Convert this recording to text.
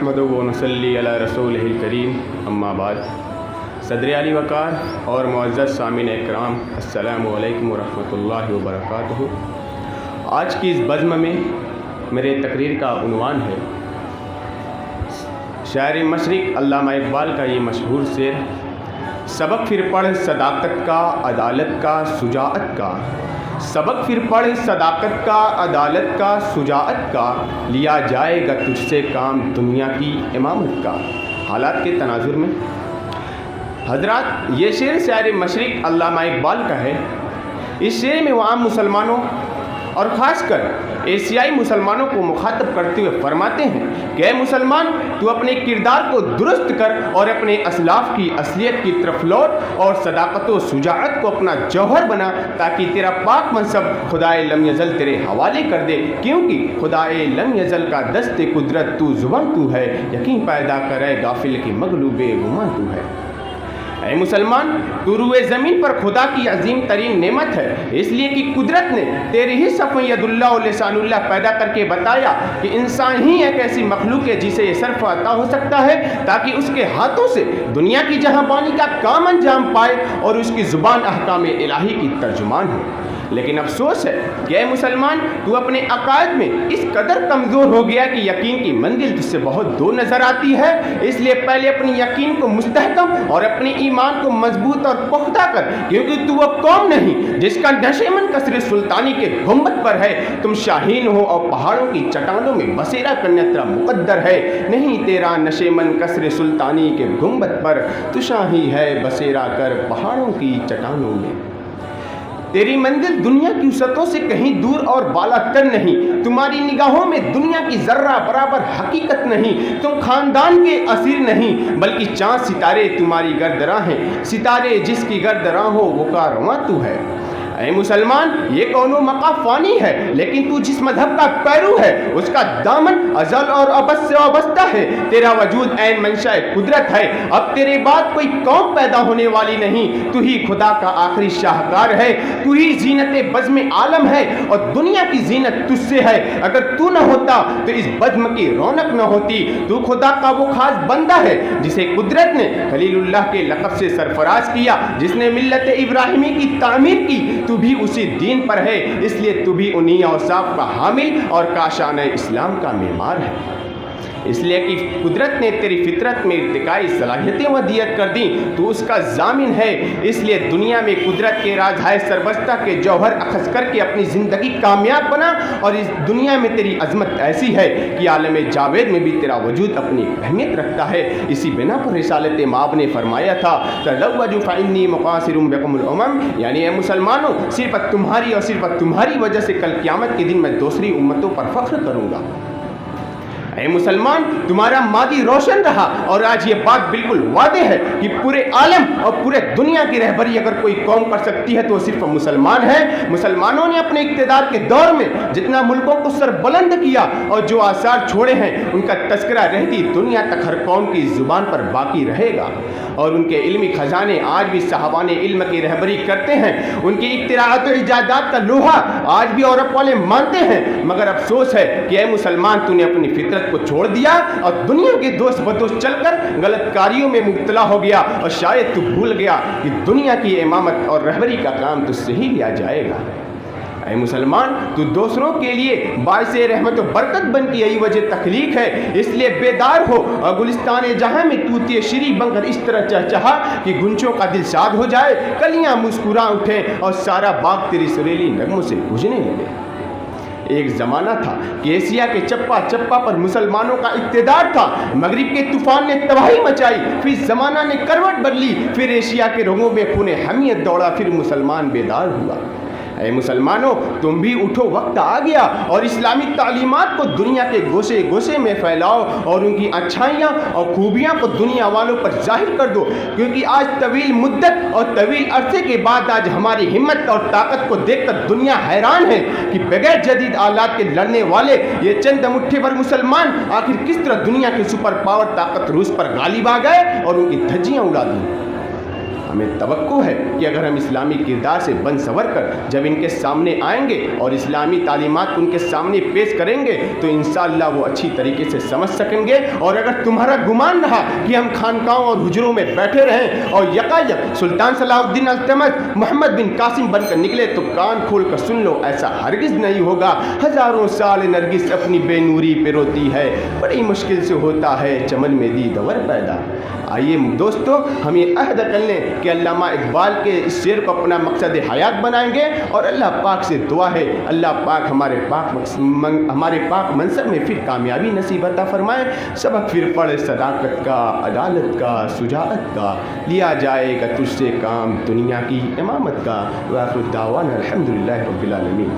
نحمدہ و نصلی علی رسولہ الکریم اما بعد۔ صدر علی وقار اور معزز سامعین اکرام، السلام علیکم ورحمۃ اللہ وبرکاتہ۔ آج کی اس بزم میں میرے تقریر کا عنوان ہے شاعر مشرق علامہ اقبال کا یہ مشہور شعر، سبق پھر پڑھ صداقت کا، عدالت کا، شجاعت کا، سبق پھر پڑھ صداقت کا، عدالت کا، شجاعت کا، لیا جائے گا تجھ سے کام دنیا کی امامت کا۔ حالات کے تناظر میں حضرات، یہ شعر شاعر مشرق علامہ اقبال کا ہے۔ اس شعر میں وہ عام مسلمانوں اور خاص کر ایشیائی مسلمانوں کو مخاطب کرتے ہوئے فرماتے ہیں کہ اے مسلمان، تو اپنے کردار کو درست کر اور اپنے اسلاف کی اصلیت کی طرف لوٹ اور صداقت و شجاعت کو اپنا جوہر بنا، تاکہ تیرا پاک منصب خدائے لم یزل تیرے حوالے کر دے، کیونکہ خدائے لم یزل کا دست قدرت تو زبان تو ہے، یقین پیدا کرے غافل کی مغلوب گمان تو ہے۔ اے مسلمان، تو روئے زمین پر خدا کی عظیم ترین نعمت ہے، اس لیے کہ قدرت نے تیرے ہی صف ید اللہ و لسان اللہ پیدا کر کے بتایا کہ انسان ہی ایک ایسی مخلوق ہے جسے یہ صرف عطا ہو سکتا ہے تاکہ اس کے ہاتھوں سے دنیا کی جہاں بانی کا کام انجام پائے اور اس کی زبان احکام الہی کی ترجمان ہو۔ لیکن افسوس ہے کہ اے مسلمان، تو اپنے عقائد میں اس قدر کمزور ہو گیا کہ یقین کی منزل تجھ سے بہت دور نظر آتی ہے۔ اس لیے پہلے اپنی یقین کو مستحکم اور اپنے ایمان کو مضبوط اور پختہ کر، کیونکہ تو وہ قوم نہیں جس کا نشیمن قصر سلطانی کے گنبد پر ہے۔ تم شاہین ہو اور پہاڑوں کی چٹانوں میں بسیرا کرنا تیرا مقدر ہے، نہیں تیرا نشیمن قصر سلطانی کے گنبد پر، تو شاہی ہے بسیرا کر پہاڑوں کی چٹانوں میں۔ تیری منزل دنیا کی وسعتوں سے کہیں دور اور بالا تر نہیں، تمہاری نگاہوں میں دنیا کی ذرہ برابر حقیقت نہیں، تم خاندان کے اسیر نہیں بلکہ چاند ستارے تمہاری گردراں ہیں، ستارے جس کی گردراں ہو وہ کارواں تو ہے۔ اے مسلمان، یہ کون و مقام فانی ہے، لیکن تو جس مذہب کا پیرو ہے اس کا دامن ازل اور ابد سے وابستہ ہے، تیرا وجود عین منشاء قدرت ہے، اب تیرے بعد کوئی قوم پیدا ہونے والی نہیں، تو ہی خدا کا آخری شاہکار ہے، تو ہی زینت بزم عالم ہے اور دنیا کی زینت تجھ سے ہے۔ اگر تو نہ ہوتا تو اس بزم کی رونق نہ ہوتی۔ تو خدا کا وہ خاص بندہ ہے جسے قدرت نے خلیل اللہ کے لقب سے سرفراز کیا، جس نے ملت ابراہیمی کی تعمیر کی، تو بھی اسی دین پر ہے، اس لیے تو بھی انہی اوصاف کا حامل اور کاشان اسلام کا معمار ہے۔ اس لیے کہ قدرت نے تیری فطرت میں ارتقائی صلاحیتیں ودیعت کر دیں، تو اس کا ضامن ہے، اس لیے دنیا میں قدرت کے رازہائے سربستہ کے جوہر اخذ کر کے اپنی زندگی کامیاب بنا، اور اس دنیا میں تیری عظمت ایسی ہے کہ عالم جاوید میں بھی تیرا وجود اپنی اہمیت رکھتا ہے۔ اسی بنا پر رسالت مآب نے فرمایا تھا تزوجوا فإنی مقاصر بکم الامم، یعنی اے مسلمانوں، صرف تمہاری اور صرف تمہاری وجہ سے کل قیامت کے دن میں دوسری امتوں پر فخر کروں گا۔ اے مسلمان، تمہارا ماضی روشن رہا اور آج یہ بات بالکل واضح ہے کہ پورے عالم اور پورے دنیا کی رہبری اگر کوئی قوم کر سکتی ہے تو صرف مسلمان ہے۔ مسلمانوں نے اپنے اقتدار کے دور میں جتنا ملکوں کو سر بلند کیا اور جو آثار چھوڑے ہیں ان کا تذکرہ رہتی دنیا تک ہر قوم کی زبان پر باقی رہے گا، اور ان کے علمی خزانے آج بھی صاحبان علم کی رہبری کرتے ہیں، ان کی اختراعات و ایجادات کا لوہا آج بھی یورپ والے مانتے ہیں۔ مگر افسوس ہے کہ اے مسلمان، تو نے اپنی فطرت کو چھوڑ دیا اور دنیا کے دوست بدوش چل کر غلط کاریوں میں مبتلا ہو گیا، اور شاید تو بھول گیا کہ دنیا کی امامت اور رہبری کا کام تجھ سے ہی لیا جائے گا۔ اے مسلمان، تو دوسروں کے لیے باعث رحمت و برکت بن کی یہی وجہ تخلیق ہے، اس لیے بیدار ہو اور گلستان جہاں میں توتی شری بن کر اس طرح چہچہا کہ گنچوں کا دل شاد ہو جائے، کلیاں مسکراں اٹھیں اور سارا باغ تیری سریلی نغموں سے گونجنے لگے۔ ایک زمانہ تھا کہ ایشیا کے چپا چپا پر مسلمانوں کا اقتدار تھا، مغرب کے طوفان نے تباہی مچائی، پھر زمانہ نے کروٹ بدلی، پھر ایشیا کے رگوں میں خون حمیت دوڑا، پھر مسلمان بیدار ہوا۔ اے مسلمانوں، تم بھی اٹھو، وقت آ گیا، اور اسلامی تعلیمات کو دنیا کے گوشے گوشے میں پھیلاؤ اور ان کی اچھائیاں اور خوبیاں کو دنیا والوں پر ظاہر کر دو، کیونکہ آج طویل مدت اور طویل عرصے کے بعد آج ہماری ہمت اور طاقت کو دیکھ کر دنیا حیران ہے کہ بغیر جدید آلات کے لڑنے والے یہ چند مٹھی بھر مسلمان آخر کس طرح دنیا کے سپر پاور طاقت روس پر غالب آ گئے اور ان کی دھجیاں اڑا دیں۔ ہمیں توقع ہے کہ اگر ہم اسلامی کردار سے بن سنور کر جب ان کے سامنے آئیں گے اور اسلامی تعلیمات کو ان کے سامنے پیش کریں گے تو انشاءاللہ وہ اچھی طریقے سے سمجھ سکیں گے. اور اگر تمہارا گمان رہا کہ ہم خانقاہوں اور حجروں میں بیٹھے رہیں اور یکایک سلطان صلاح الدین التمش محمد بن قاسم بن کر نکلے تو کان کھول کر سن لو, ایسا ہرگز نہیں ہوگا. ہزاروں سال نرگس اپنی بے نوری پہ روتی ہے, بڑی مشکل سے ہوتا ہے چمن میں دیدور پیدا. آئیے دوستو ہم یہ عہد کر لیں کہ علامہ اقبال کے اس شعر کو اپنا مقصد حیات بنائیں گے, اور اللہ پاک سے دعا ہے اللہ پاک ہمارے پاک منصب میں پھر کامیابی نصیب عطا فرمائے. سبق پھر پڑھ صداقت کا, عدالت کا, شجاعت کا, لیا جائے گا تجھ سے کام دنیا کی امامت کا. وآخر دعوانا الحمدللہ رب العالمین.